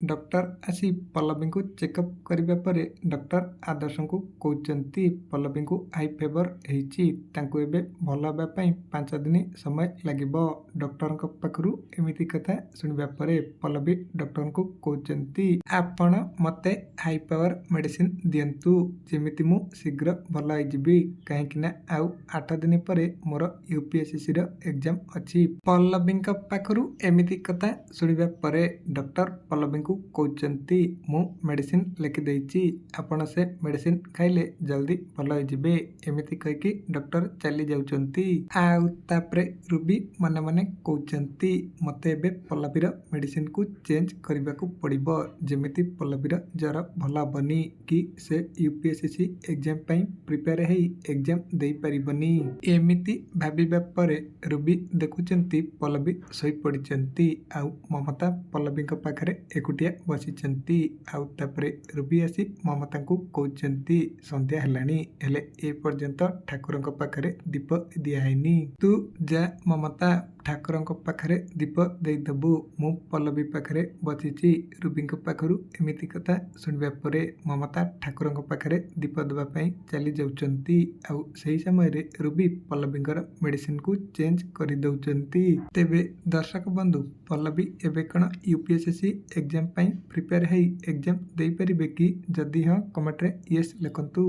Doctor ଆସି ପଲ୍ଲବୀଙ୍କୁ checkup କରିବା ପରେ ଡକ୍ଟର ଆଦର୍ଶଙ୍କୁ କହୁଛନ୍ତି ପଲ୍ଲବୀଙ୍କୁ ହାଇ ଫିଭର ହେଇଛି, ତାଙ୍କୁ ଏବେ ଭଲ ହେବା ପାଇଁ 5 ଦିନ ସମୟ ଲାଗିବ। ଡକ୍ଟରଙ୍କ ପାଖରୁ ଏମିତି କଥା ଶୁଣିବା ପରେ ପଲ୍ଲବୀ ଡକ୍ଟରଙ୍କୁ କହୁଛନ୍ତି ଆପଣ ମୋତେ ହାଇ ପାୱାର ମେଡ଼ିସିନ ଦିଅନ୍ତୁ, ଯେମିତି ମୁଁ ଶୀଘ୍ର ଭଲ ହେଇଯିବି, କାହିଁକିନା ଆଉ 8 ଦିନ ପରେ ମୋର UPSCର ଏକ୍ଜାମ ଅଛି। ପଲ୍ଲବୀଙ୍କ ପାଖରୁ ଏମିତି କଥା ଶୁଣିବା ପରେ ଡକ୍ଟର ପଲ୍ଲବୀଙ୍କୁ କହୁଛନ୍ତି ମୁଁ ମେଡ଼ିସିନ ଲେଖିଦେଇଛି, ଆପଣ ସେ ମେଡ଼ିସିନ ଖାଇଲେ ଜଲ୍ଦି ଭଲ ହେଇଯିବେ। ଏମିତି କହିକି ଡକ୍ଟର ଚାଲି ଯାଉଛନ୍ତି। ଆଉ ତାପରେ ରୁବି ମନେ ମନେ କହୁଛନ୍ତି ମୋତେ ଏବେ ପଲ୍ଲବୀର ମେଡ଼ିସିନକୁ ଚେଞ୍ଜ କରିବାକୁ ପଡ଼ିବ, ଯେମିତି ପଲ୍ଲବୀର ଜ୍ୱର ଭଲ ହେବନି କି ସେ UPSC ଏକ୍ଜାମ ପାଇଁ ପ୍ରିପେୟାର ହେଇ ଏକ୍ଜାମ ଦେଇପାରିବନି। ଏମିତି ଭାବିବା ପରେ ରୁବି ଦେଖୁଛନ୍ତି ପଲ୍ଲବୀ ଶୋଇପଡ଼ିଛନ୍ତି, ଆଉ ମମତା ପଲ୍ଲବୀଙ୍କ ପାଖରେ ଏକୁଟିଆ ବସିଛନ୍ତି। ଆଉ ତାପରେ ରୁବି ଆସି ମମତାଙ୍କୁ କହୁଛନ୍ତି ସନ୍ଧ୍ୟା ହେଲାଣି, ହେଲେ ଏ ପର୍ଯ୍ୟନ୍ତ ଠାକୁରଙ୍କ ପାଖରେ ଦୀପ ଦିଆହେଇନି, ତୁ ଯା ମମତା ଠାକୁରଙ୍କ ପାଖରେ ଦୀପ ଦେଇଦେବୁ, ମୁଁ ପଲ୍ଲବୀ ପାଖରେ ବସିଛି। ରୁବିଙ୍କ ପାଖରୁ ଏମିତି କଥା ଶୁଣିବା ପରେ ମମତା ଠାକୁରଙ୍କ ପାଖରେ ଦୀପ ଦେବା ପାଇଁ ଚାଲି ଯାଉଛନ୍ତି। ଆଉ ସେହି ସମୟରେ ରୁବି ପଲ୍ଲବୀଙ୍କର ମେଡ଼ିସିନକୁ ଚେଞ୍ଜ କରିଦେଉଛନ୍ତି। ତେବେ ଦର୍ଶକ ବନ୍ଧୁ, ପଲ୍ଲବୀ ଏବେ କ'ଣ UPSC ଏକ୍ଜାମ ପାଇଁ ପ୍ରିପେୟାର ହେଇ ଏକ୍ଜାମ ଦେଇପାରିବେ କି? ଯଦି ହଁ କମେଣ୍ଟରେ ୟେସ୍ ଲେଖନ୍ତୁ।